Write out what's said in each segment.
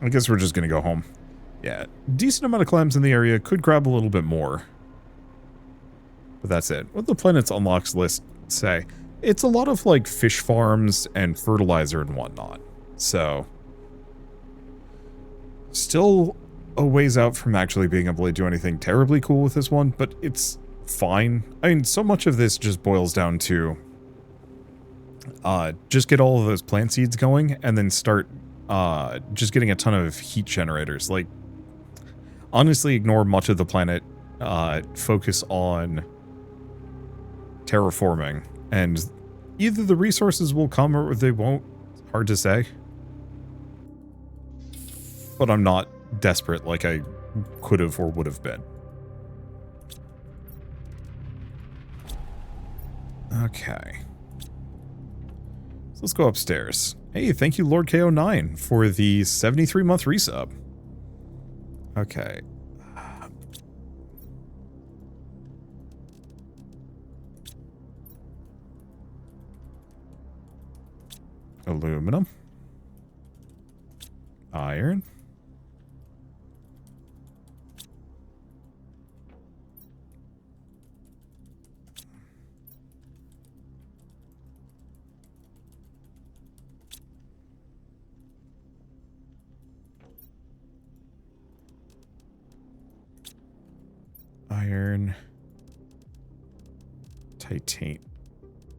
I guess we're just going to go home. Yeah, decent amount of clams in the area. Could grab a little bit more. But that's it. What the planet's unlocks list say? It's a lot of, like, fish farms and fertilizer and whatnot. So, still a ways out from actually being able to do anything terribly cool with this one, but it's fine. I mean, so much of this just boils down to just get all of those plant seeds going and then start just getting a ton of heat generators. Like, honestly, ignore much of the planet, focus on terraforming, and either the resources will come or they won't. Hard to say. But I'm not desperate like I could have or would have been. Okay. So let's go upstairs. Hey, thank you, Lord KO9, for the 73-month resub. Okay. Aluminum. Iron. Iron.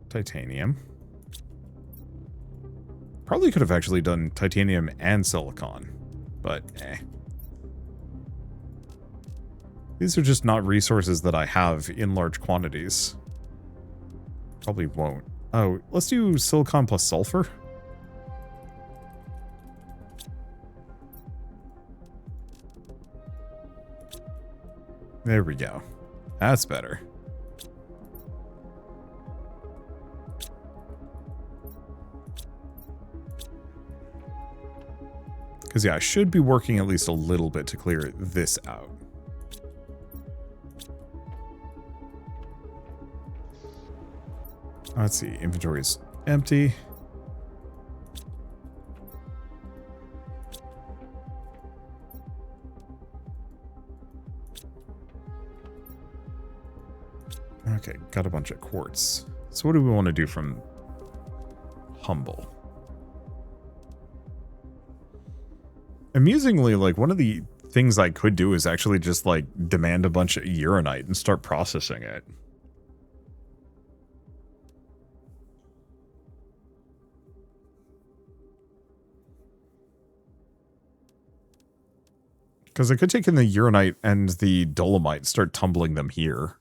Titanium. Probably could have actually done titanium and silicon, but eh. These are just not resources that I have in large quantities. Probably won't. Oh, let's do silicon plus sulfur. There we go. That's better. Because, yeah, I should be working at least a little bit to clear this out. Let's see. Inventory is empty. Okay, got a bunch of quartz. So what do we want to do from Humble? Amusingly, like, one of the things I could do is actually just, like, demand a bunch of uranite and start processing it. Because I could take in the uranite and the dolomite and start tumbling them here.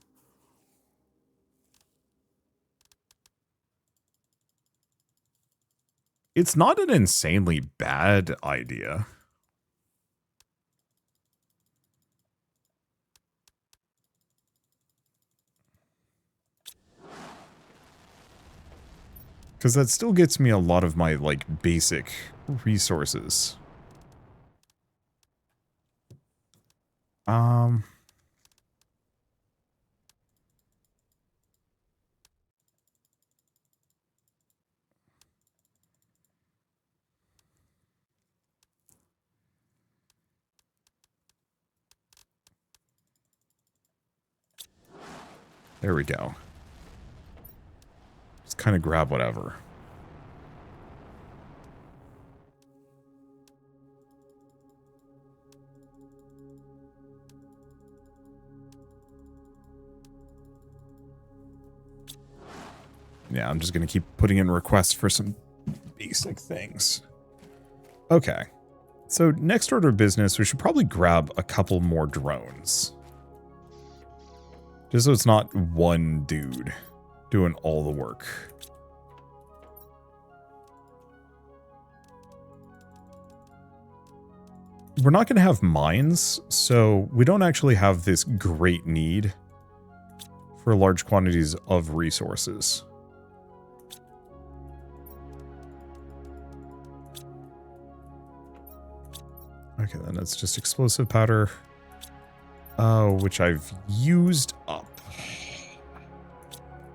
It's not an insanely bad idea. Because that still gets me a lot of my, like, basic resources. There we go. Just kind of grab whatever. Yeah, I'm just going to keep putting in requests for some basic things. Okay. So next order of business, we should probably grab a couple more drones. Just so it's not one dude doing all the work. We're not going to have mines, so we don't actually have this great need for large quantities of resources. Okay, then it's just explosive powder, which I've used up.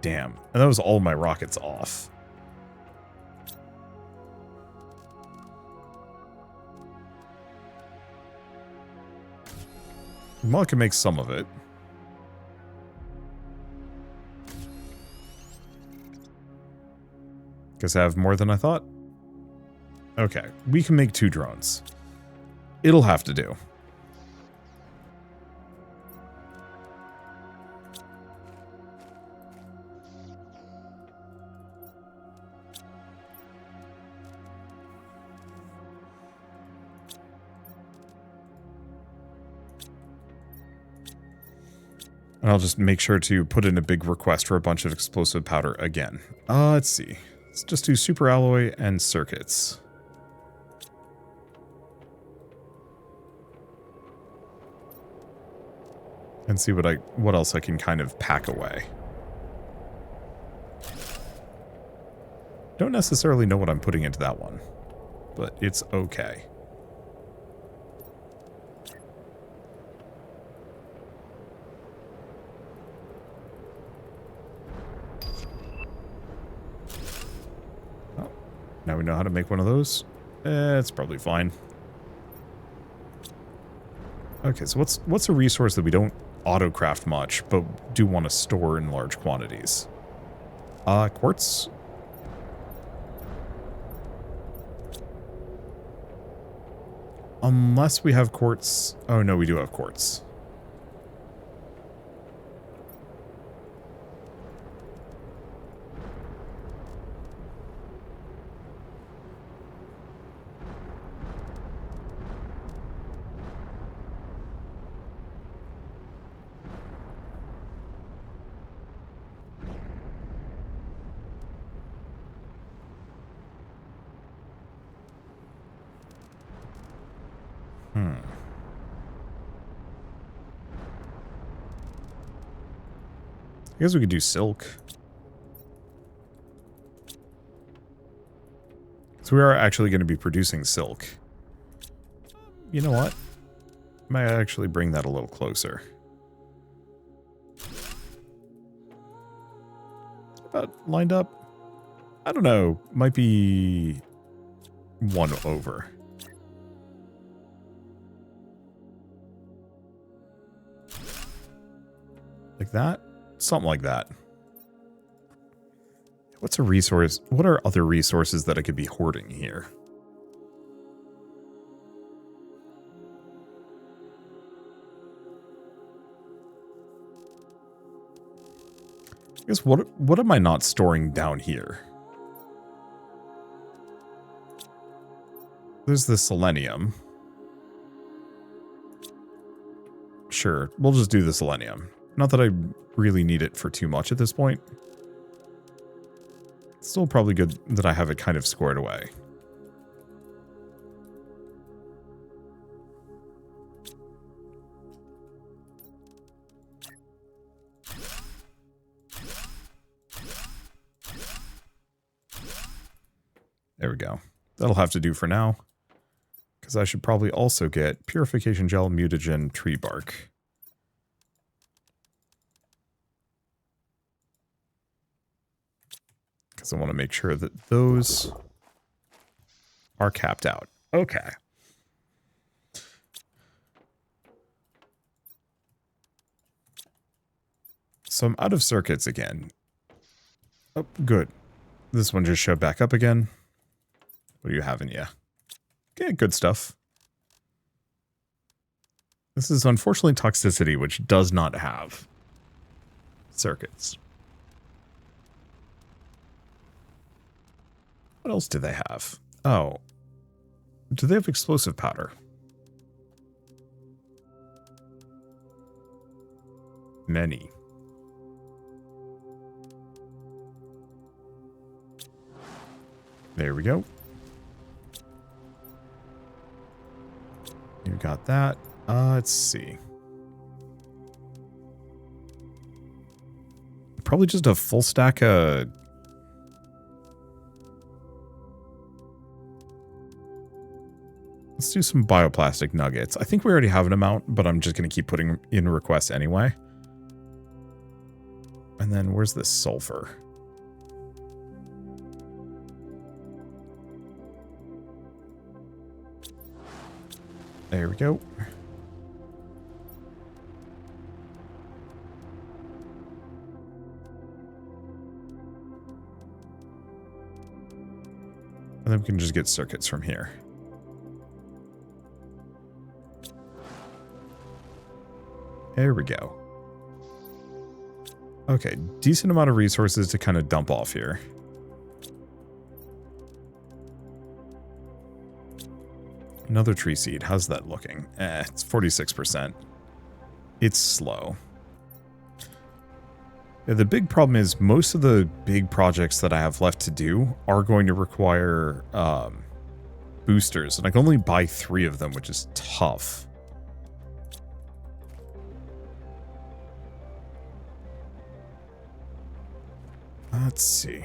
Damn, and that was all my rockets off. Well, I can make some of it. Guess I have more than I thought. Okay, we can make 2 drones. It'll have to do. And I'll just make sure to put in a big request for a bunch of explosive powder again. Let's see. Let's just do super alloy and circuits. And see what else I can kind of pack away. Don't necessarily know what I'm putting into that one, but it's okay. Oh, now we know how to make one of those. It's probably fine. Okay, so what's a resource that we don't auto-craft much, but do want to store in large quantities? Quartz? Unless we have quartz. Oh, no, we do have quartz. I guess we could do silk. So we are actually going to be producing silk. You know what? Might actually bring that a little closer. About lined up? I don't know. Might be 1 over. Like that? Something like that. What's a resource? What are other resources that I could be hoarding here? I guess what am I not storing down here? There's the selenium. Sure, we'll just do the selenium. Not that I really need it for too much at this point. It's still probably good that I have it kind of squared away. There we go. That'll have to do for now. Because I should probably also get purification gel, mutagen, tree bark. Because I want to make sure that those are capped out. Okay. So I'm out of circuits again. Oh, good. This one just showed back up again. What do you have in you? Okay, good stuff. This is unfortunately toxicity, which does not have circuits. What else do they have? Oh. Do they have explosive powder? Many. There we go. You got that. Let's see. Probably just a full stack of... Let's do some bioplastic nuggets. I think we already have an amount, but I'm just going to keep putting in requests anyway. And then where's the sulfur? There we go. then we can just get circuits from here. There we go. Okay, decent amount of resources to kind of dump off here. Another tree seed. How's that looking? It's 46%. It's slow. Yeah, the big problem is most of the big projects that I have left to do are going to require boosters, and I can only buy 3 of them, which is tough. Let's see.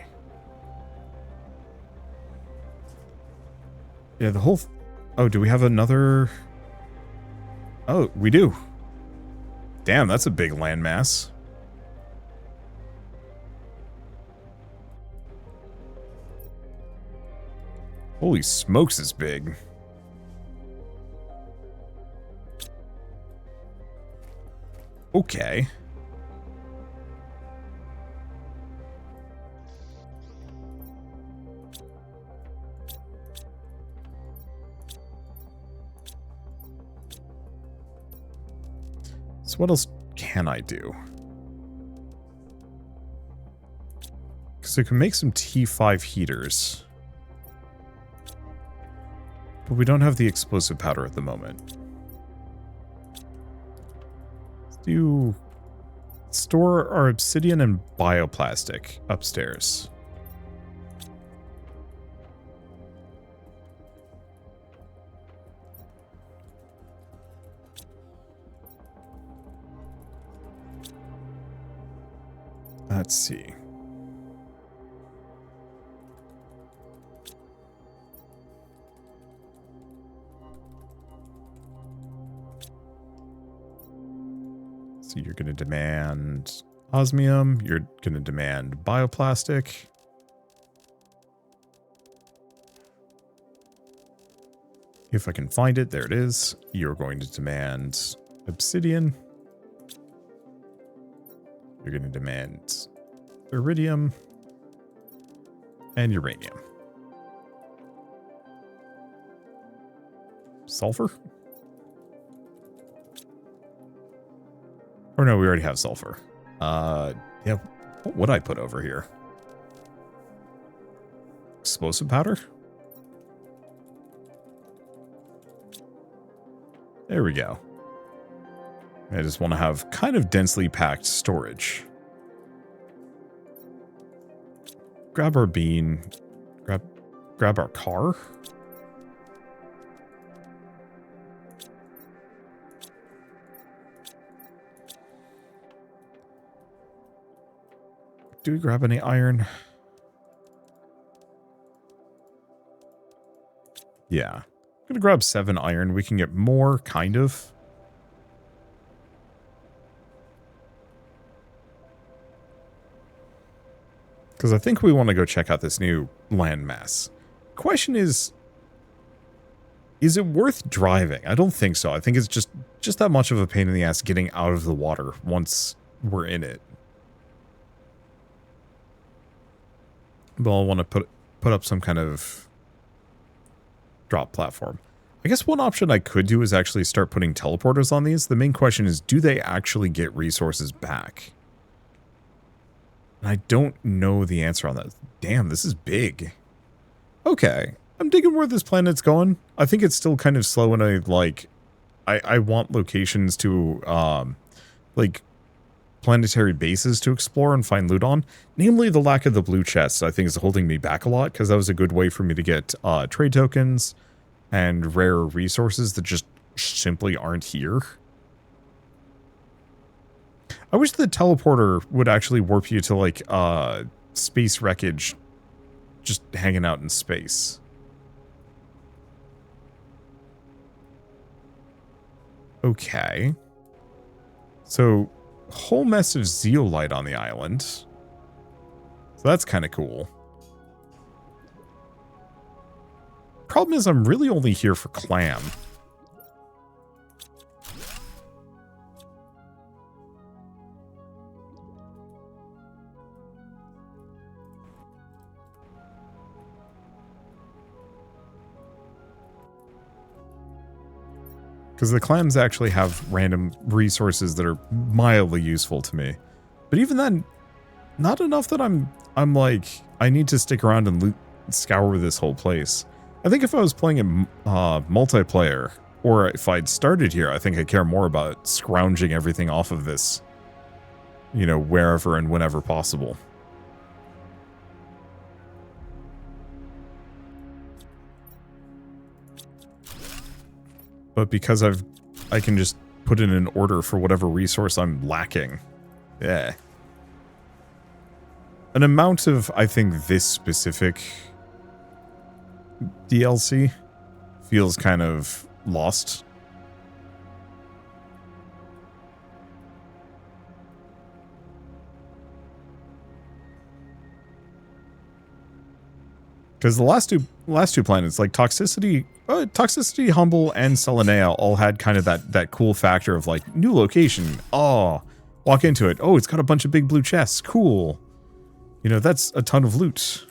Yeah, the whole... Oh, do we have another... Oh, we do. Damn, that's a big landmass. Holy smokes, it's big. Okay. So what else can I do? Because I can make some T5 heaters. But we don't have the explosive powder at the moment. Let's do... Store our obsidian and bioplastic upstairs. Let's see. So you're going to demand osmium. You're going to demand bioplastic. If I can find it, there it is. You're going to demand obsidian. You're going to demand iridium and uranium. Sulfur? Or no, we already have sulfur. Yeah, what would I put over here? Explosive powder? There we go. I just want to have kind of densely packed storage. Grab our bean. Grab our car. Do we grab any iron? Yeah. I'm gonna grab 7 iron. We can get more, kind of. Because I think we want to go check out this new landmass. Question is it worth driving? I don't think so. I think it's just that much of a pain in the ass getting out of the water once we're in it. But I'll want to put up some kind of drop platform. I guess one option I could do is actually start putting teleporters on these. The main question is, do they actually get resources back? And I don't know the answer on that. Damn, this is big. Okay, I'm digging where this planet's going. I think it's still kind of slow, and I want locations to, like, planetary bases to explore and find loot on. Namely, the lack of the blue chests, I think, is holding me back a lot, because that was a good way for me to get trade tokens and rare resources that just simply aren't here. I wish the teleporter would actually warp you to, like, space wreckage just hanging out in space. Okay. So, whole mess of zeolite on the island. So that's kind of cool. Problem is, I'm really only here for clam. Because the clams actually have random resources that are mildly useful to me. But even then, not enough that I'm like, I need to stick around and scour this whole place. I think if I was playing in multiplayer, or if I'd started here, I think I'd care more about scrounging everything off of this, you know, wherever and whenever possible. But because I can just put in an order for whatever resource I'm lacking. Yeah. An amount of, I think, this specific DLC feels kind of lost. Because the last two planets, like Toxicity, Humble, and Selenea all had kind of that cool factor of like, new location. Oh, walk into it. Oh, it's got a bunch of big blue chests. Cool. You know, that's a ton of loot.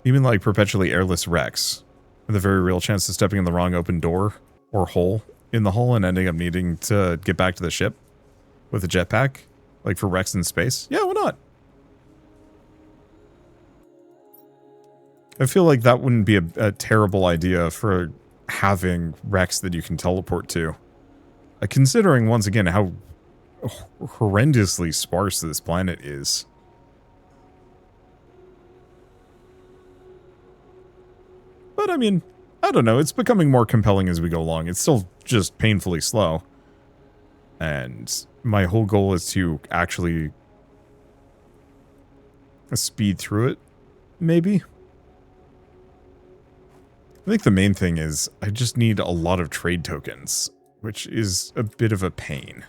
Even like perpetually airless wrecks, with a very real chance of stepping in the wrong open door or hole in the hull and ending up needing to get back to the ship with a jetpack. Like for wrecks in space? Yeah, why not? I feel like that wouldn't be a terrible idea for having wrecks that you can teleport to. Considering, once again, how horrendously sparse this planet is. But I mean, I don't know, it's becoming more compelling as we go along. It's still just painfully slow. And my whole goal is to actually speed through it, maybe. I think the main thing is I just need a lot of trade tokens, which is a bit of a pain.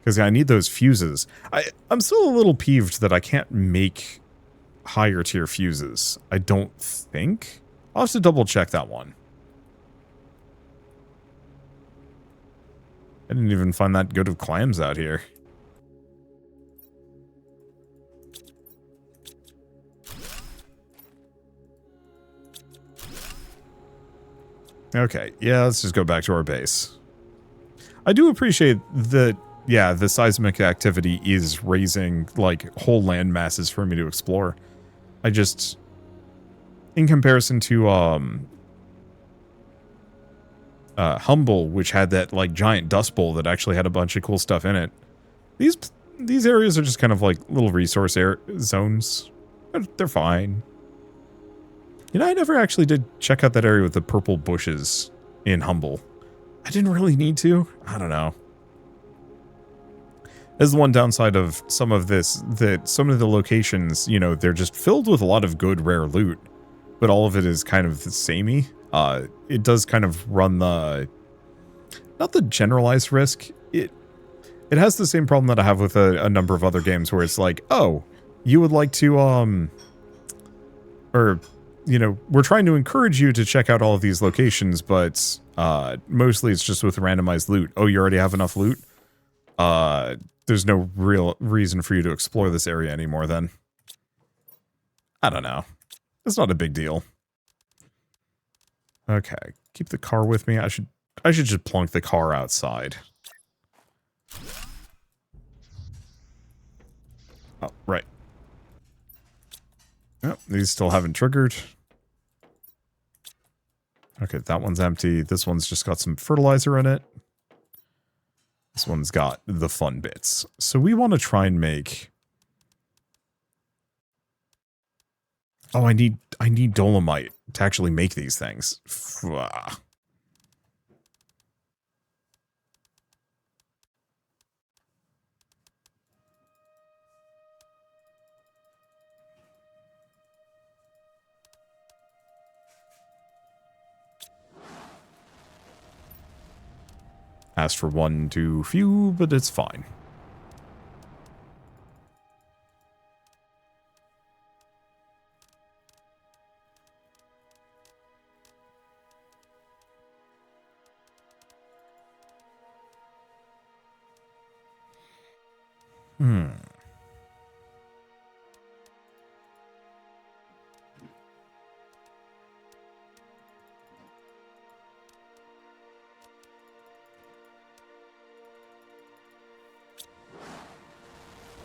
Because I need those fuses. I'm still a little peeved that I can't make higher tier fuses. I don't think. I'll have to double check that one. I didn't even find that good of clams out here. Okay, yeah, let's just go back to our base. I do appreciate that, yeah, the seismic activity is raising, like, whole land masses for me to explore. I just, in comparison to, Humble, which had that, like, giant dust bowl that actually had a bunch of cool stuff in it, these areas are just kind of like little resource zones. They're fine. You know, I never actually did check out that area with the purple bushes in Humble. I didn't really need to. I don't know. That's the one downside of some of this, that some of the locations, you know, they're just filled with a lot of good rare loot, but all of it is kind of samey. It does kind of run the, not the generalized risk. It has the same problem that I have with a number of other games where it's like, oh, you would like to, or, you know, we're trying to encourage you to check out all of these locations, but mostly it's just with randomized loot. Oh, you already have enough loot? There's no real reason for you to explore this area anymore then. I don't know. It's not a big deal. Okay, keep the car with me. I should just plunk the car outside. Oh, right. Oh, these still haven't triggered. Okay, that one's empty. This one's just got some fertilizer in it. This one's got the fun bits. So we want to try and make... Oh, I need dolomite to actually make these things. Asked for one too few, but it's fine.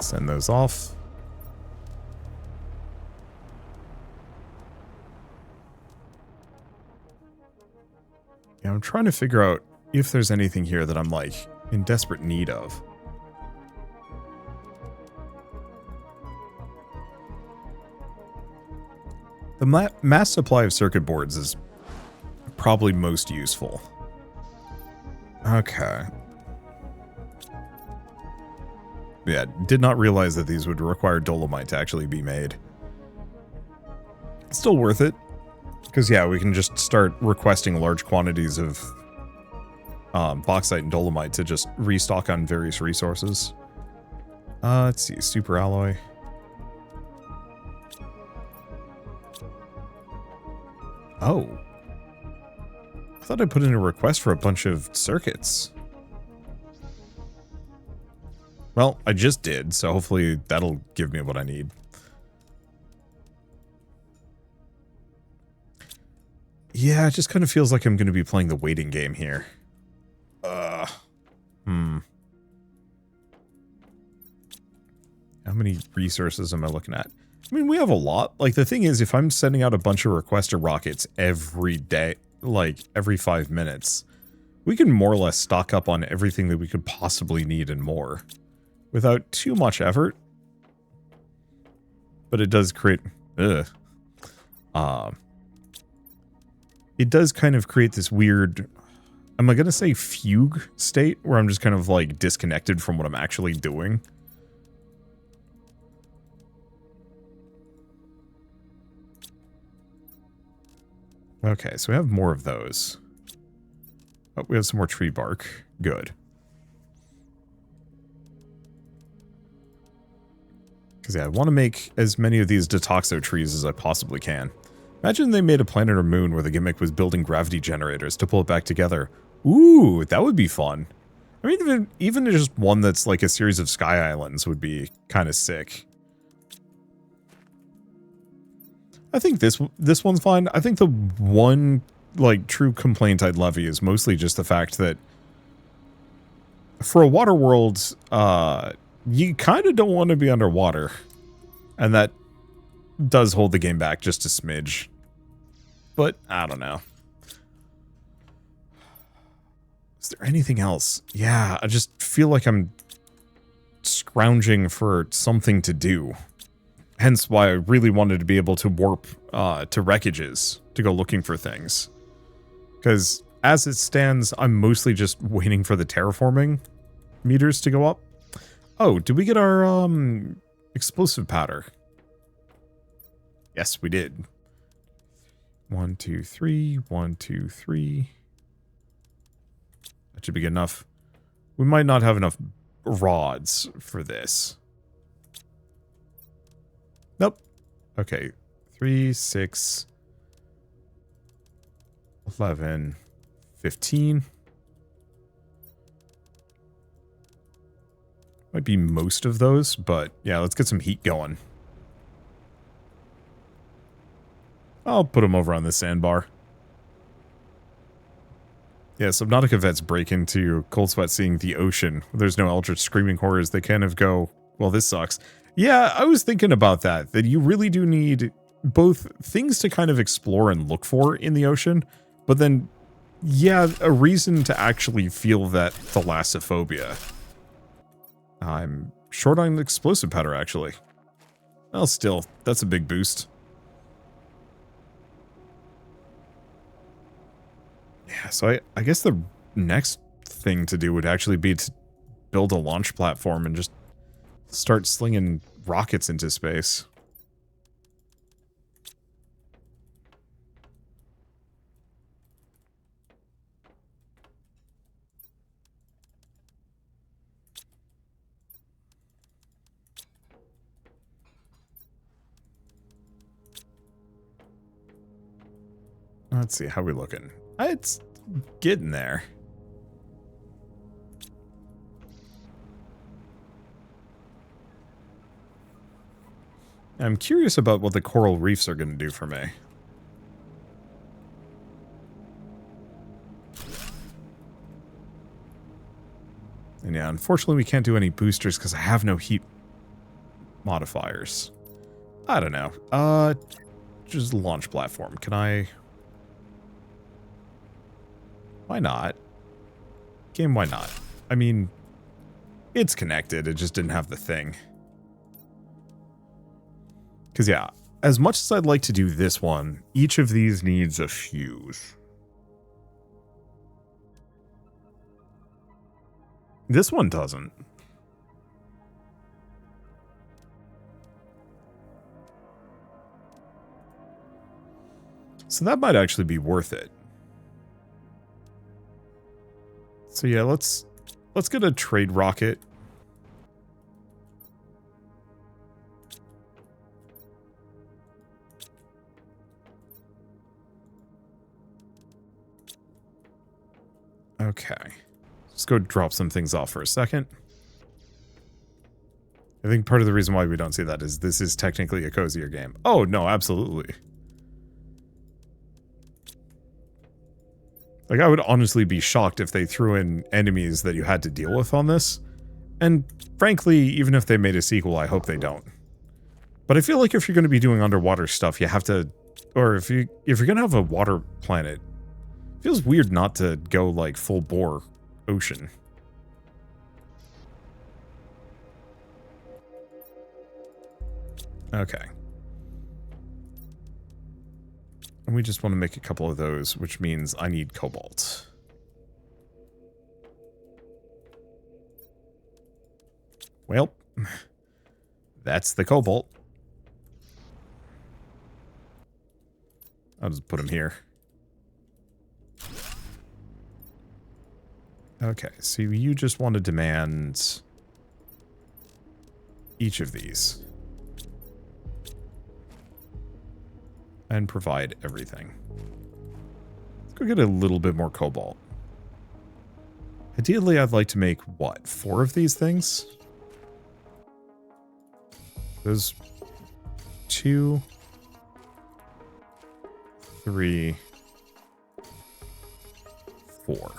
Send those off. Yeah, I'm trying to figure out if there's anything here that I'm, like, in desperate need of. The mass supply of circuit boards is probably most useful. Okay. Yeah, did not realize that these would require dolomite to actually be made. Still worth it. Because, yeah, we can just start requesting large quantities of bauxite and dolomite to just restock on various resources. Let's see, super alloy. Oh. I thought I put in a request for a bunch of circuits. Well, I just did, so hopefully that'll give me what I need. Yeah, it just kind of feels like I'm going to be playing the waiting game here. How many resources am I looking at? I mean, we have a lot. Like, the thing is, if I'm sending out a bunch of requester rockets every day, like, every 5 minutes, we can more or less stock up on everything that we could possibly need and more. Without too much effort. But it does create... it does kind of create this weird... Am I going to say fugue state? Where I'm just kind of, like, disconnected from what I'm actually doing. Okay, so we have more of those. Oh, we have some more tree bark. Good. Because, yeah, I want to make as many of these detoxo trees as I possibly can. Imagine they made a planet or moon where the gimmick was building gravity generators to pull it back together. Ooh, that would be fun. I mean, even just one that's like a series of sky islands would be kind of sick. I think this one's fine. I think the one, like, true complaint I'd levy is mostly just the fact that for a water world, you kind of don't want to be underwater. And that does hold the game back just a smidge. But, I don't know. Is there anything else? Yeah, I just feel like I'm scrounging for something to do. Hence why I really wanted to be able to warp to wreckages to go looking for things. Because as it stands, I'm mostly just waiting for the terraforming meters to go up. Oh, did we get our explosive powder? Yes, we did. 1, 2, 3. 1, 2, 3. That should be good enough. We might not have enough rods for this. Nope. Okay. 3, 6, 11, 15. Might be most of those, but yeah, let's get some heat going. I'll put them over on the sandbar. Yeah, Subnautica vets break into Cold Sweat seeing the ocean. There's no eldritch screaming horrors. They kind of go, well, this sucks. Yeah, I was thinking about that you really do need both things to kind of explore and look for in the ocean, but then, yeah, a reason to actually feel that thalassophobia. I'm short on explosive powder, actually. Well, still, that's a big boost. Yeah, so I guess the next thing to do would actually be to build a launch platform and just start slinging rockets into space. Let's see, how are we looking? It's getting there. I'm curious about what the coral reefs are going to do for me. And yeah, unfortunately we can't do any boosters because I have no heat modifiers. I don't know. Just launch platform. Can I... Why not? Game, why not? I mean, it's connected. It just didn't have the thing. Because, yeah, as much as I'd like to do this one, each of these needs a fuse. This one doesn't. So that might actually be worth it. So yeah, let's get a trade rocket. Okay. Let's go drop some things off for a second. I think part of the reason why we don't see that is this is technically a cozier game. Oh, no, absolutely. Like, I would honestly be shocked if they threw in enemies that you had to deal with on this. And frankly, even if they made a sequel, I hope they don't. But I feel like if you're going to be doing underwater stuff, you have to... Or if you're going to have a water planet, it feels weird not to go, like, full bore ocean. Okay. And we just want to make a couple of those, which means I need cobalt. Well, that's the cobalt. I'll just put them here. Okay, so you just want to demand each of these. And provide everything. Let's go get a little bit more cobalt. Ideally, I'd like to make, what, 4 of these things? Those 2, 3, 4.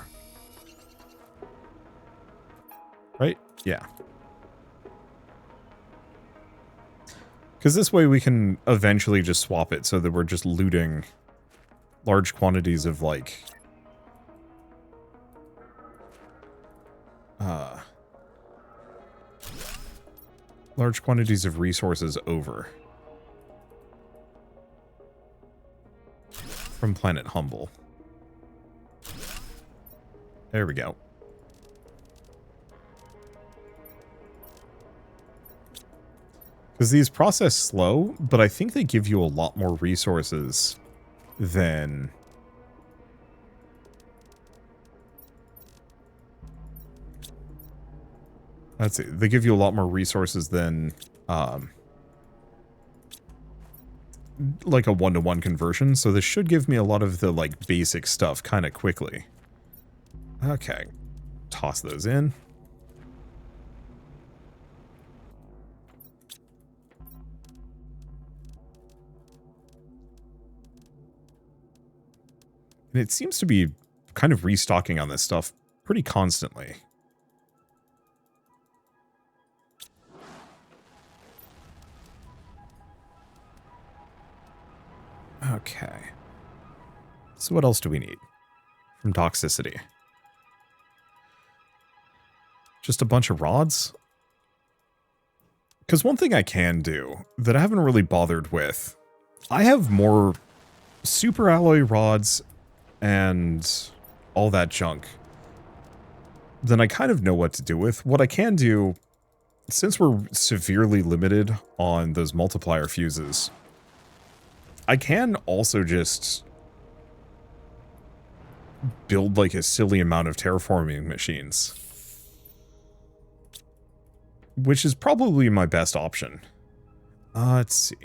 Right? Yeah. Because this way we can eventually just swap it so that we're just looting large quantities of, like... large quantities of resources over. From Planet Humble. There we go. Because these process slow, but I think they give you a lot more resources than... Let's see, they give you a lot more resources than, like a one-to-one conversion, so this should give me a lot of the, like, basic stuff kind of quickly. Okay. Toss those in. And it seems to be kind of restocking on this stuff pretty constantly. Okay. So what else do we need from toxicity? Just a bunch of rods? Because one thing I can do that I haven't really bothered with, I have more super alloy rods and all that junk then I kind of know what to do with. What I can do, since we're severely limited on those multiplier fuses, I can also just build like a silly amount of terraforming machines. Which is probably my best option. Let's see.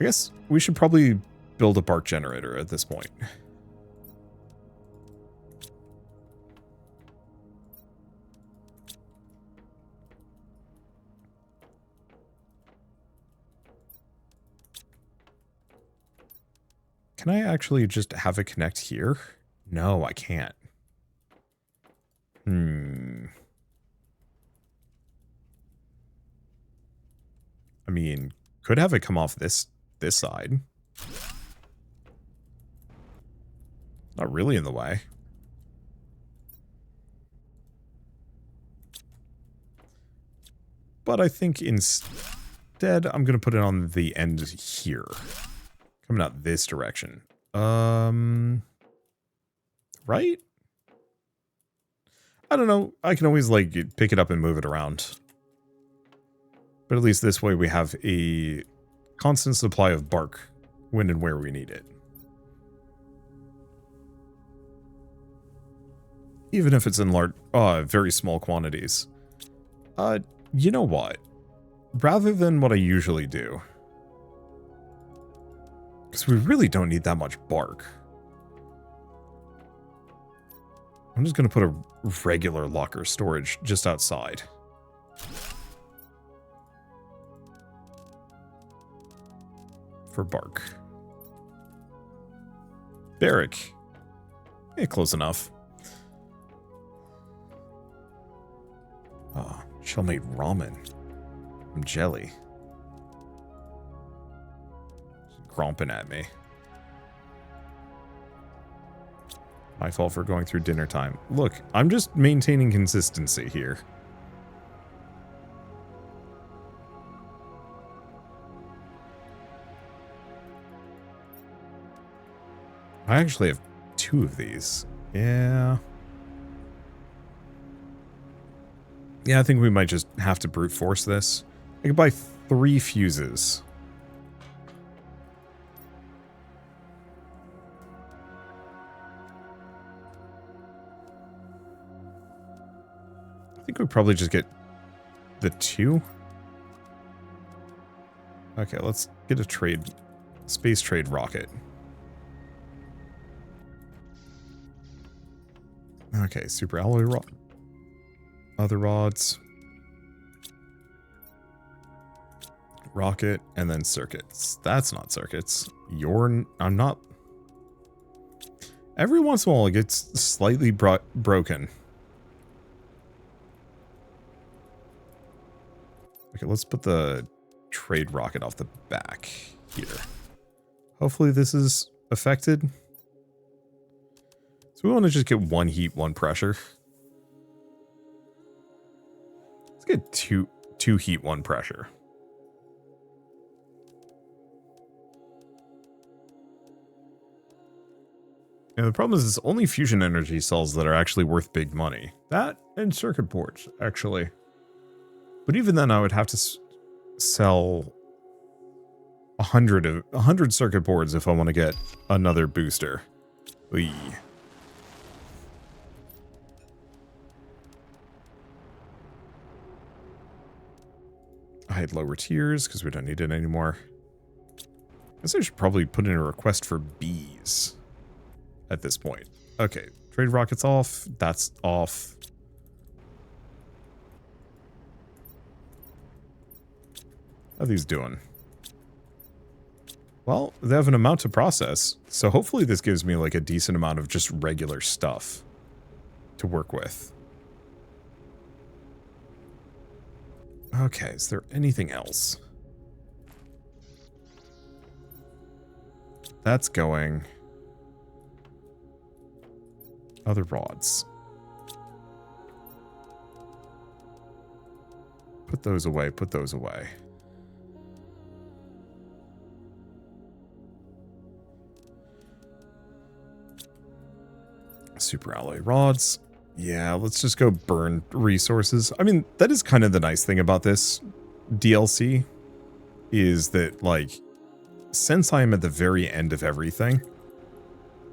I guess we should probably build a bark generator at this point. can I actually just have it connect here? No, I can't. I mean, could have it come off this side. Not really in the way. But I think instead, I'm going to put it on the end here. Coming out this direction. Right? I don't know. I can always, like, pick it up and move it around. But at least this way we have a constant supply of bark when and where we need it. Even if it's in large, very small quantities. You know what? Rather than what I usually do, because we really don't need that much bark, I'm just going to put a regular locker storage just outside. For bark. Barrack. Yeah, close enough. Oh, shell-made ramen. I'm jelly. Just gromping at me. My fault for going through dinner time. Look, I'm just maintaining consistency here. I actually have 2 of these. Yeah. Yeah, I think we might just have to brute force this. I could buy 3 fuses. I think we probably just get the 2. Okay, let's get a space trade rocket. Okay, super alloy rod. Other rods. Rocket, and then circuits. That's not circuits. I'm not... Every once in a while it gets slightly broken. Okay, let's put the trade rocket off the back here. Hopefully this is affected. So we want to just get 1 heat, 1 pressure. Let's get two heat, 1 pressure. And the problem is it's only fusion energy cells that are actually worth big money. That and circuit boards, actually. But even then, I would have to sell 100 circuit boards if I want to get another booster. Eee. I had lower tiers because we don't need it anymore. I guess I should probably put in a request for bees at this point. Okay, trade rockets off. That's off. How are these doing? Well, they have an amount to process, so hopefully this gives me like a decent amount of just regular stuff to work with. Okay, is there anything else? That's going. Other rods. Put those away, put those away. Super alloy rods. Yeah, let's just go burn resources. I mean, that is kind of the nice thing about this DLC, is that, like, since I am at the very end of everything,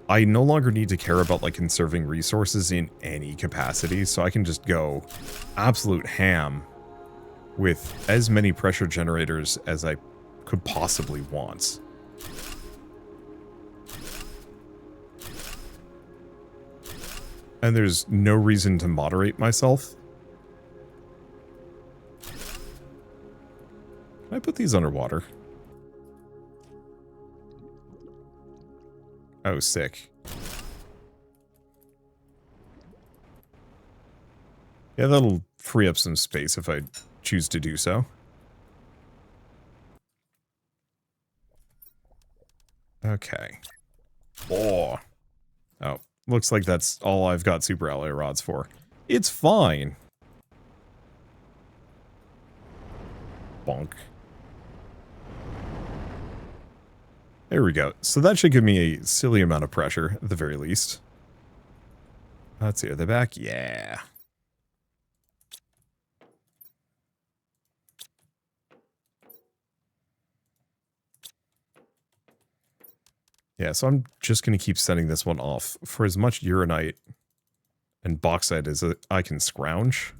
I no longer need to care about, like, conserving resources in any capacity, so I can just go absolute ham with as many pressure generators as I could possibly want. And there's no reason to moderate myself. Can I put these underwater? Oh, sick. Yeah, that'll free up some space if I choose to do so. Okay. Oh. Oh, looks like that's all I've got super alloy rods for. It's fine. Bonk. There we go. So that should give me a silly amount of pressure, at the very least. Let's see, are they back? Yeah. Yeah, so I'm just going to keep sending this one off for as much uranite and bauxite as I can scrounge.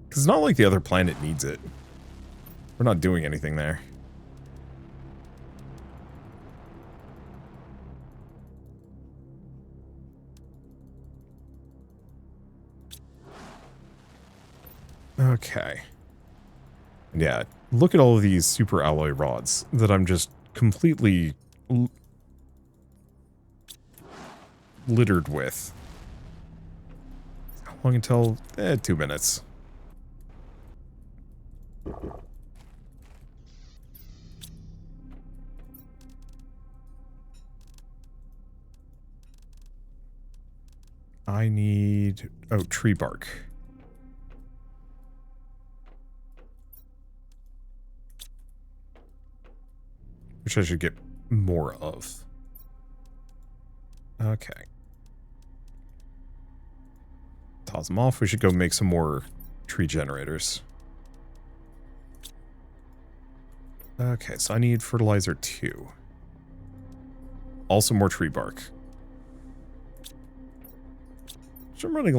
Because it's not like the other planet needs it. We're not doing anything there. Okay. Yeah, look at all of these super alloy rods that I'm just completely littered with. How long until? 2 minutes. I need... oh, tree bark. Which I should get more of. Okay. Toss them off. We should go make some more tree generators. Okay, so I need fertilizer 2. Also more tree bark. Which I'm running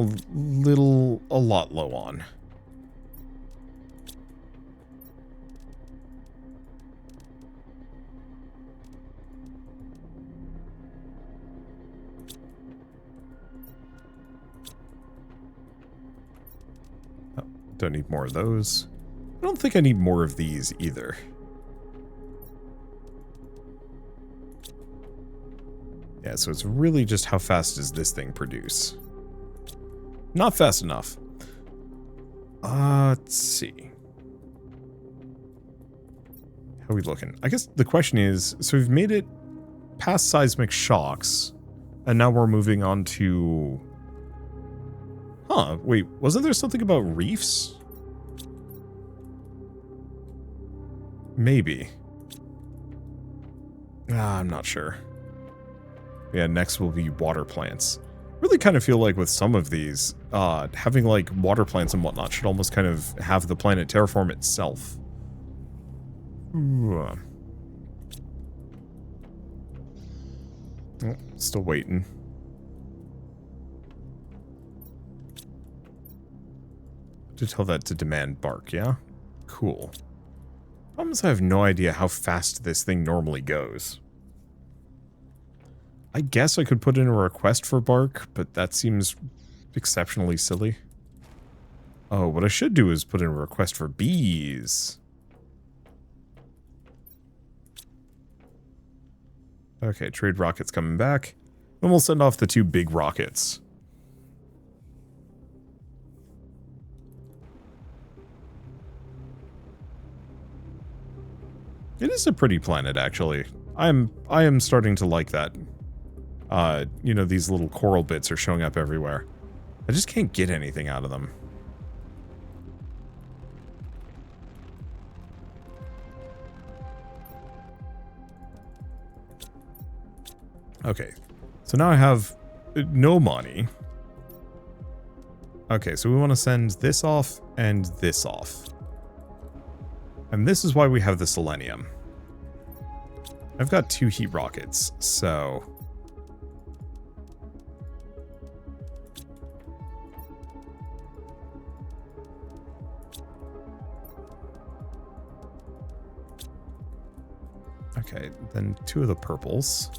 a lot low on. Oh, don't need more of those. I don't think I need more of these either. Yeah, so it's really just how fast does this thing produce. Not fast enough. Let's see. How are we looking? I guess the question is, so we've made it past seismic shocks, and now we're moving on to... huh, wait, wasn't there something about reefs? Maybe. I'm not sure. Yeah, next will be water plants. Really kind of feel like with some of these, having like water plants and whatnot should almost kind of have the planet terraform itself. Oh, still waiting. To tell that to demand bark, yeah? Cool. Problem is I have no idea how fast this thing normally goes. I guess I could put in a request for bark, but that seems exceptionally silly. Oh, what I should do is put in a request for bees. Okay, trade rockets coming back. Then we'll send off the 2 big rockets. It is a pretty planet, actually. I am starting to like that. You know, these little coral bits are showing up everywhere. I just can't get anything out of them. Okay, so now I have no money. Okay, so we want to send this off and this off. And this is why we have the selenium. I've got 2 heat rockets, so... okay, then 2 of the purples.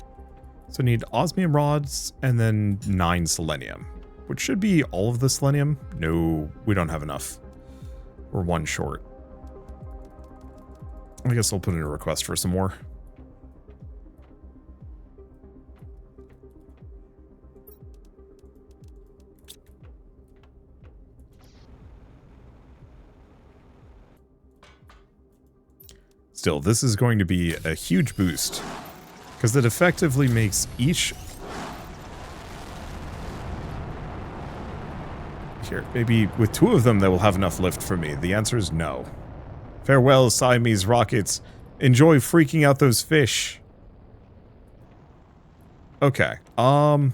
So I need osmium rods and then 9 selenium, which should be all of the selenium. No, we don't have enough. We're 1 short. I guess I'll put in a request for some more. still, this is going to be a huge boost. Because it effectively makes each... Here, maybe with 2 of them that will have enough lift for me. The answer is no. Farewell, Siamese rockets. Enjoy freaking out those fish. Okay, so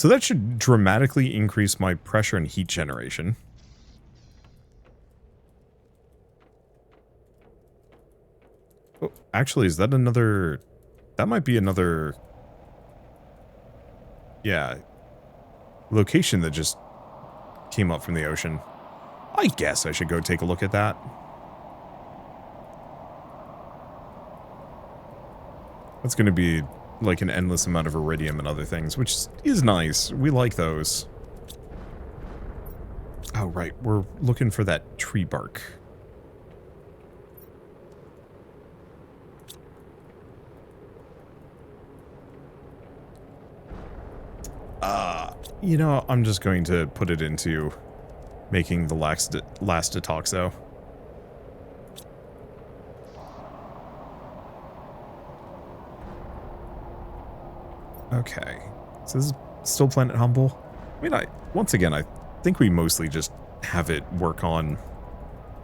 that should dramatically increase my pressure and heat generation. Oh, actually, is that another... That might be another... Yeah. Location that just came up from the ocean. I guess I should go take a look at that. That's going to be like an endless amount of iridium and other things, which is nice. We like those. Oh, right. We're looking for that tree bark. You know, I'm just going to put it into making the last detoxo. Okay. So this is still Planet Humble. I mean, once again, I think we mostly just have it work on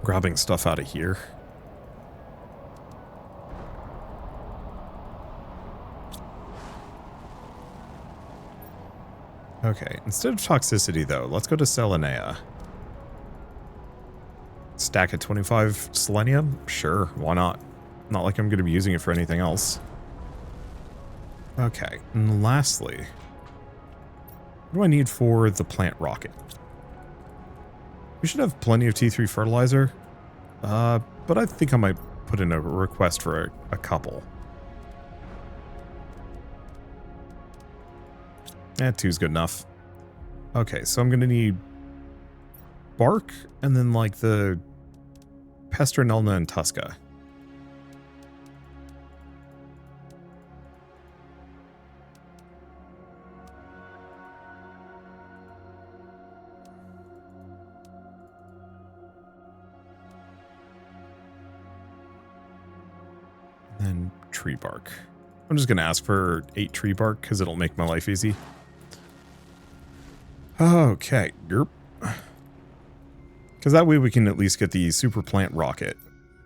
grabbing stuff out of here. Okay, instead of toxicity, though, let's go to Selenea. Stack at 25 selenium? Sure, why not? Not like I'm going to be using it for anything else. Okay, and lastly, what do I need for the plant rocket? We should have plenty of T3 fertilizer, but I think I might put in a request for a couple. 2's good enough. Okay, so I'm gonna need bark, and then like the Pesternelna and Tusca. And then tree bark. I'm just gonna ask for 8 tree bark because it'll make my life easy. Okay, yerp. Because that way we can at least get the super plant rocket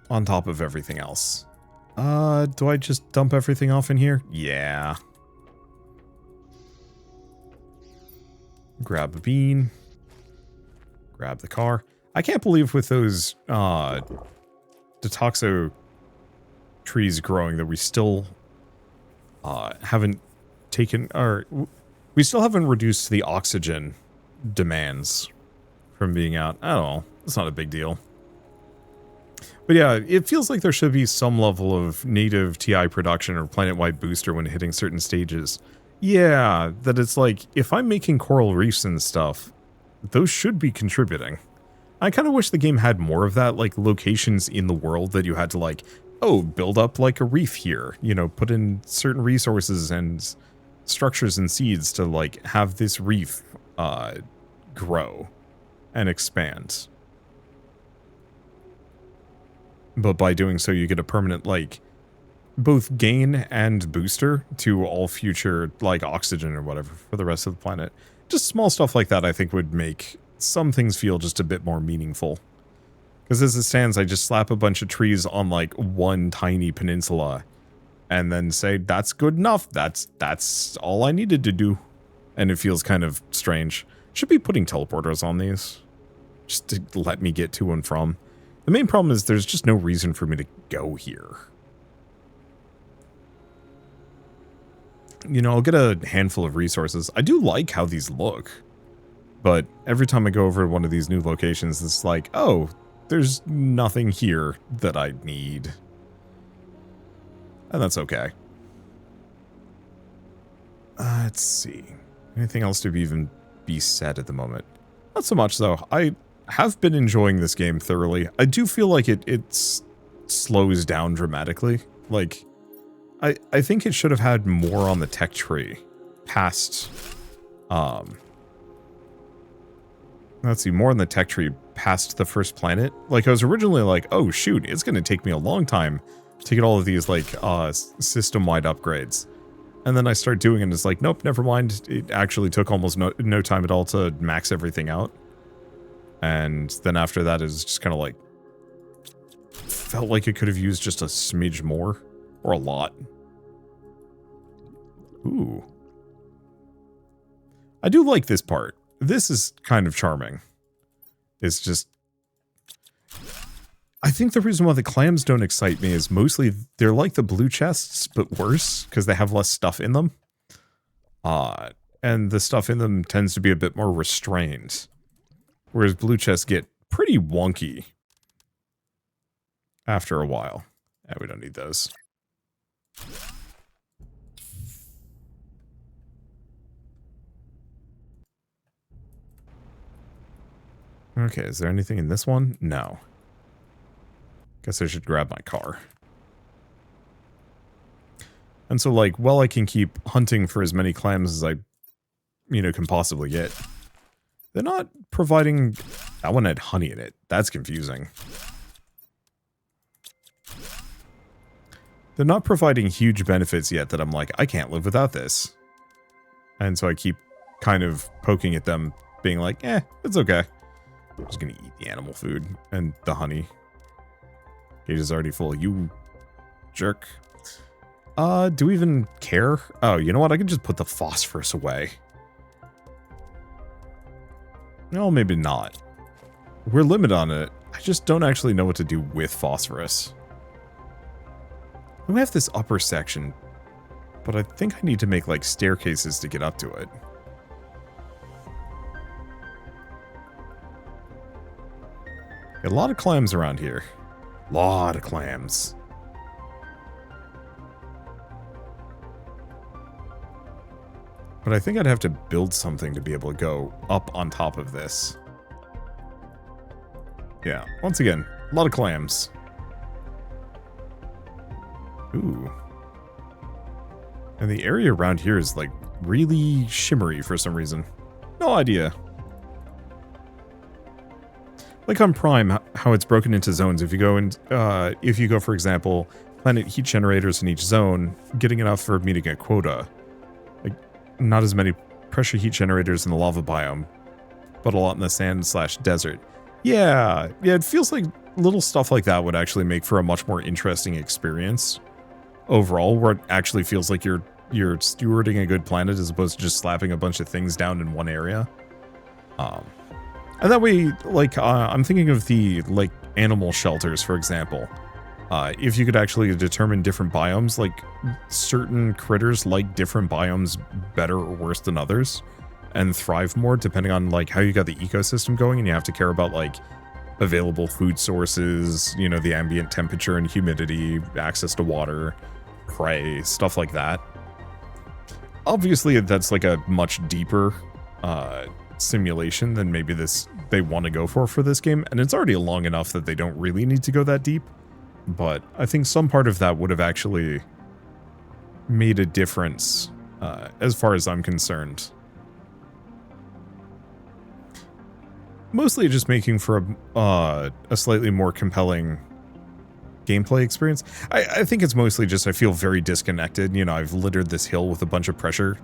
on top of everything else. Do I just dump everything off in here? Yeah. Grab a bean. Grab the car. I can't believe with those, Detoxo trees growing that we still, haven't taken, or we still haven't reduced the oxygen demands from being out. I don't know. It's not a big deal. But yeah, it feels like there should be some level of native TI production or planet-wide booster when hitting certain stages. Yeah, that it's like, if I'm making coral reefs and stuff, those should be contributing. I kind of wish the game had more of that, like locations in the world that you had to like, oh, build up like a reef here, you know, put in certain resources and structures and seeds to like have this reef grow and expand. But by doing so, you get a permanent like both gain and booster to all future like oxygen or whatever for the rest of the planet. Just small stuff like that I think would make some things feel just a bit more meaningful. Because as it stands, I just slap a bunch of trees on like one tiny peninsula and then say, that's good enough. That's all I needed to do. And it feels kind of strange. Should be putting teleporters on these. Just to let me get to and from. The main problem is there's just no reason for me to go here. You know, I'll get a handful of resources. I do like how these look. But every time I go over to one of these new locations, it's like, oh, there's nothing here that I need. And that's okay. Let's see. Anything else to even be said at the moment? Not so much, though. I have been enjoying this game thoroughly. I do feel like it slows down dramatically. Like, I think it should have had more on the tech tree past, let's see, more on the tech tree past the first planet. Like, I was originally like, oh shoot, it's going to take me a long time to get all of these, like, system-wide upgrades. And then I start doing it, and it's like, nope, never mind. It actually took almost no time at all to max everything out. And then after that, it's just kind of like, felt like it could have used just a smidge more. Or a lot. Ooh. I do like this part. This is kind of charming. It's just... I think the reason why the clams don't excite me is mostly they're like the blue chests, but worse, because they have less stuff in them. And the stuff in them tends to be a bit more restrained. Whereas blue chests get pretty wonky after a while. Yeah, we don't need those. Okay, is there anything in this one? No. Guess I should grab my car. And so, like, while I can keep hunting for as many clams as I, can possibly get, they're not providing... That one had honey in it. That's confusing. They're not providing huge benefits yet that I'm like, I can't live without this. And so I keep kind of poking at them, being like, it's okay. I'm just gonna eat the animal food and the honey. Cage is already full. You jerk. Do we even care? Oh, you know what? I can just put the phosphorus away. No, maybe not. We're limited on it. I just don't actually know what to do with phosphorus. We have this upper section, but I think I need to make, like, staircases to get up to it. A lot of clams around here. Lot of clams. But I think I'd have to build something to be able to go up on top of this. Yeah, once again, a lot of clams. Ooh. And the area around here is, like, really shimmery for some reason. No idea. Like on Prime, how it's broken into zones. If you go, for example, planet heat generators in each zone, getting enough for meeting a quota. Like, not as many pressure heat generators in the lava biome, but a lot in the sand/desert. Yeah, it feels like little stuff like that would actually make for a much more interesting experience overall, where it actually feels like you're stewarding a good planet as opposed to just slapping a bunch of things down in one area. And that way, like, I'm thinking of the, like, animal shelters, for example. If you could actually determine different biomes, like, certain critters like different biomes better or worse than others, and thrive more depending on, like, how you got the ecosystem going, and you have to care about, like, available food sources, the ambient temperature and humidity, access to water, prey, stuff like that. Obviously, that's, like, a much deeper, simulation than maybe they want to go for this game, and it's already long enough that they don't really need to go that deep, but I think some part of that would have actually made a difference as far as I'm concerned. Mostly just making for a slightly more compelling gameplay experience. I think it's mostly just I feel very disconnected. I've littered this hill with a bunch of pressure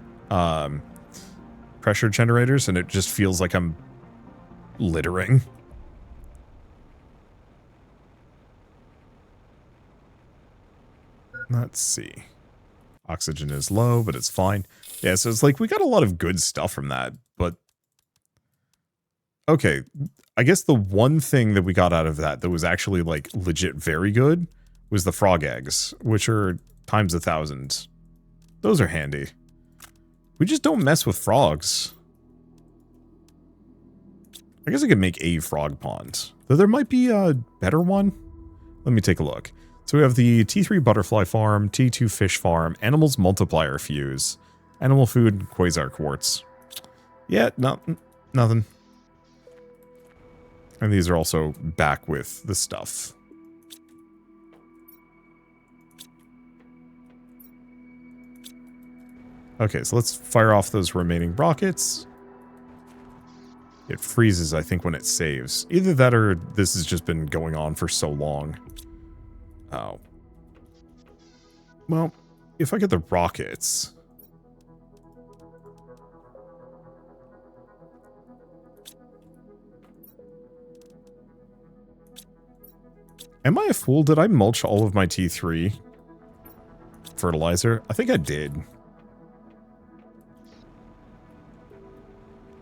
generators, and it just feels like I'm littering. Let's see. Oxygen is low, but it's fine. Yeah, so it's like we got a lot of good stuff from that, but okay, I guess the one thing that we got out of that was actually, like, legit very good was the frog eggs, which are times 1,000. Those are handy. We just don't mess with frogs. I guess I could make a frog pond, though there might be a better one. Let me take a look. So we have the T3 butterfly farm, T2 fish farm, animals multiplier fuse, animal food, quasar quartz. Yeah, nothing. And these are also back with the stuff. Okay, so let's fire off those remaining rockets. It freezes, I think, when it saves. Either that or this has just been going on for so long. Oh. Well, if I get the rockets... Am I a fool? Did I mulch all of my T3 fertilizer? I think I did.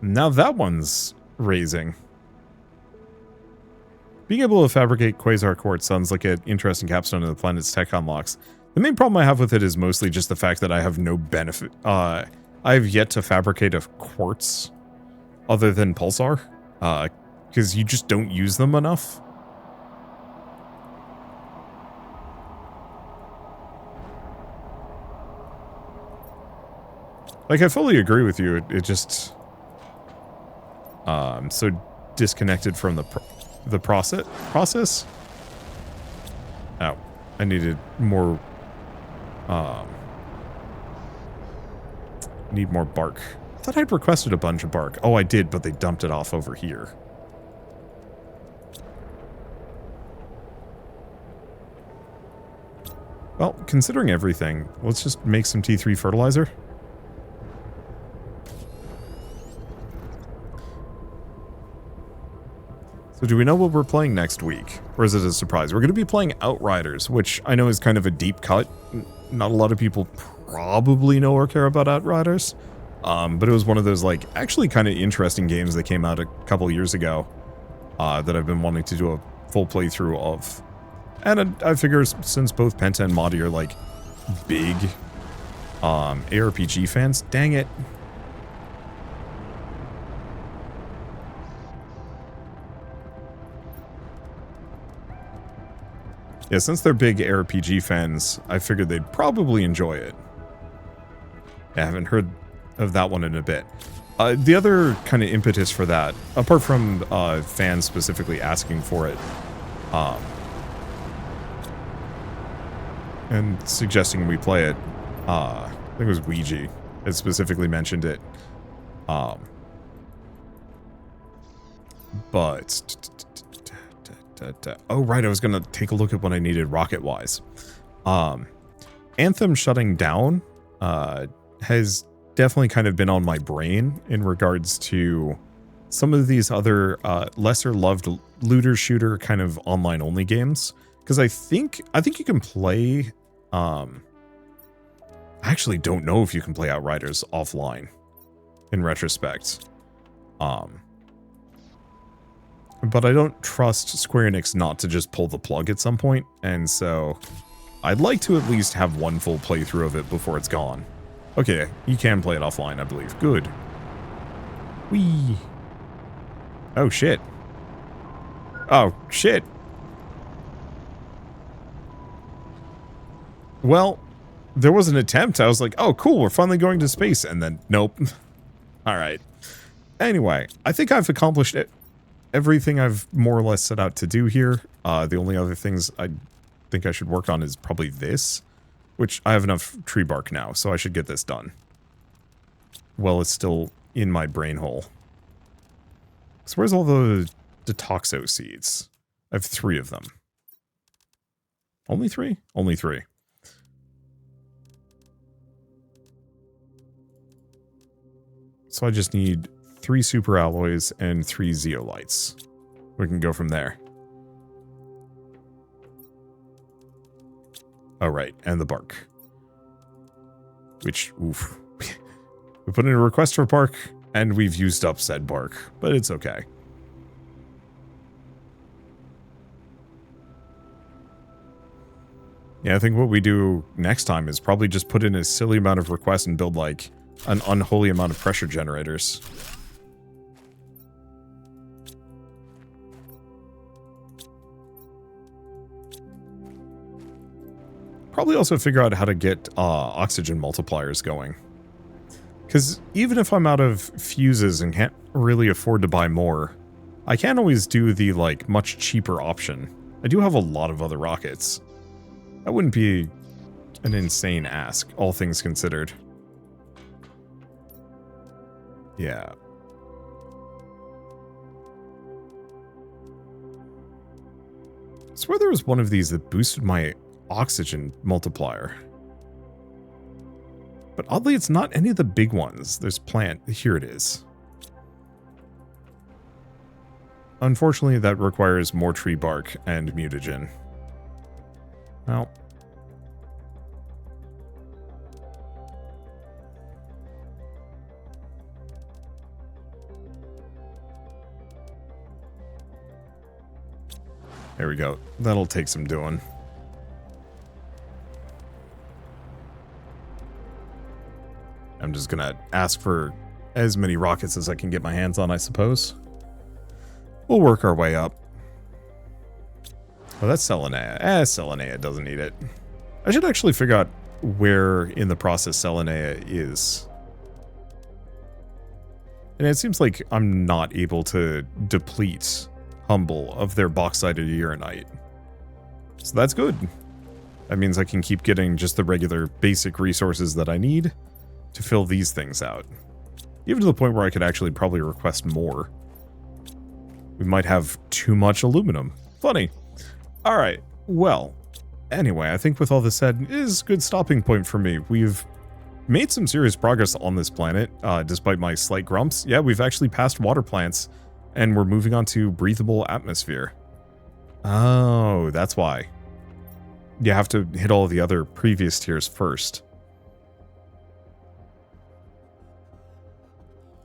Now that one's raising. Being able to fabricate quasar quartz sounds like an interesting capstone of the planet's tech unlocks. The main problem I have with it is mostly just the fact that I have no benefit. I have yet to fabricate a quartz other than pulsar, because you just don't use them enough. Like, I fully agree with you. It just... so disconnected from the process. Oh, I needed more... need more bark. I thought I'd requested a bunch of bark. Oh, I did, but they dumped it off over here. Well, considering everything, let's just make some T3 fertilizer. So do we know what we're playing next week? Or is it a surprise? We're going to be playing Outriders, which I know is kind of a deep cut. Not a lot of people probably know or care about Outriders. But it was one of those, like, actually kind of interesting games that came out a couple years ago that I've been wanting to do a full playthrough of. And I figure since both Penta and Madi are, like, big ARPG fans, dang it. Yeah, since they're big ARPG fans, I figured they'd probably enjoy it. I haven't heard of that one in a bit. The other kind of impetus for that, apart from fans specifically asking for it, and suggesting we play it, I think it was Ouija that specifically mentioned it. But... oh, right, I was going to take a look at what I needed rocket-wise. Anthem shutting down has definitely kind of been on my brain in regards to some of these other lesser-loved looter-shooter kind of online-only games. Because I think you can play... I actually don't know if you can play Outriders offline, in retrospect. But I don't trust Square Enix not to just pull the plug at some point, and so I'd like to at least have one full playthrough of it before it's gone. Okay, you can play it offline, I believe. Good. Whee! Oh, shit. Oh, shit. Well, there was an attempt. I was like, oh, cool, we're finally going to space, and then, nope. Alright. Anyway, I think I've accomplished it. Everything I've more or less set out to do here. The only other things I think I should work on is probably this, which I have enough tree bark now, so I should get this done. Well, it's still in my brain hole. So where's all the Toxo seeds? I have 3 of them. Only 3? Only 3. So I just need 3 super alloys and 3 zeolites. We can go from there. Oh, right, and the bark. Which, oof. We put in a request for bark, and we've used up said bark, but it's okay. Yeah, I think what we do next time is probably just put in a silly amount of requests and build, like, an unholy amount of pressure generators. Probably also figure out how to get oxygen multipliers going. Because even if I'm out of fuses and can't really afford to buy more, I can always do the, like, much cheaper option. I do have a lot of other rockets. That wouldn't be an insane ask, all things considered. Yeah. swear there was one of these that boosted my oxygen multiplier. But oddly, it's not any of the big ones. There's plant. Here it is. Unfortunately, that requires more tree bark and mutagen. Well. There we go. That'll take some doing. I'm just gonna ask for as many rockets as I can get my hands on, I suppose. We'll work our way up. Oh, that's Selenea. Selenea doesn't need it. I should actually figure out where in the process Selenea is. And it seems like I'm not able to deplete Humble of their bauxite or uranite. So that's good. That means I can keep getting just the regular basic resources that I need to fill these things out. Even to the point where I could actually probably request more. We might have too much aluminum. Funny. Alright, well, anyway, I think with all this said, it is a good stopping point for me. We've made some serious progress on this planet, despite my slight grumps. Yeah, we've actually passed water plants, and we're moving on to breathable atmosphere. Oh, that's why. You have to hit all of the other previous tiers first.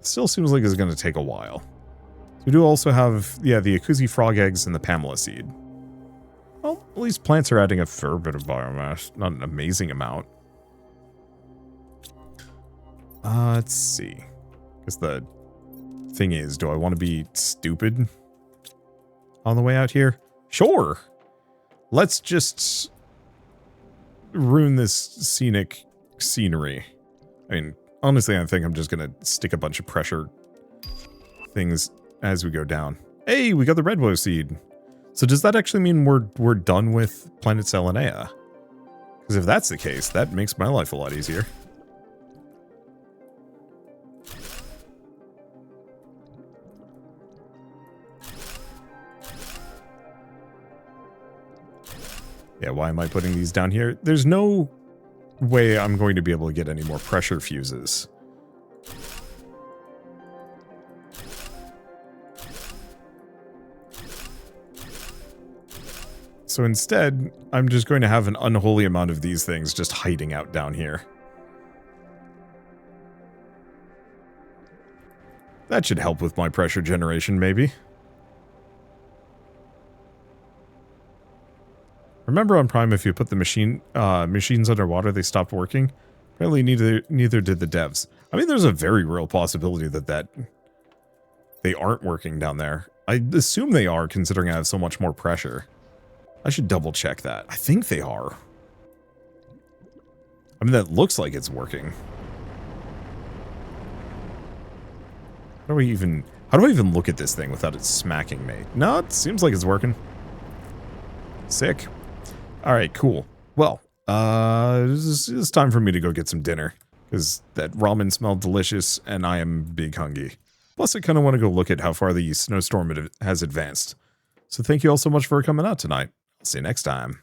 Still seems like it's going to take a while. We do also have, yeah, the Akuzi frog eggs and the Pamela seed. Well, at least plants are adding a fair bit of biomass. Not an amazing amount. Let's see. Because the thing is, do I want to be stupid on the way out here? Sure. Let's just ruin this scenic scenery. I mean, honestly, I think I'm just going to stick a bunch of pressure things as we go down. Hey, we got the red rose seed. So does that actually mean we're done with planet Selenea? Because if that's the case, that makes my life a lot easier. Yeah, why am I putting these down here? There's no way I'm going to be able to get any more pressure fuses. So instead, I'm just going to have an unholy amount of these things just hiding out down here. That should help with my pressure generation, maybe. Remember on Prime, if you put the machines underwater, they stopped working? Apparently neither did the devs. I mean, there's a very real possibility that they aren't working down there. I assume they are, considering I have so much more pressure. I should double check that. I think they are. I mean, that looks like it's working. How do I even look at this thing without it smacking me? No, it seems like it's working. Sick. Alright, cool. Well, it's time for me to go get some dinner. Because that ramen smelled delicious, and I am big hungry. Plus, I kind of want to go look at how far the snowstorm has advanced. So thank you all so much for coming out tonight. I'll see you next time.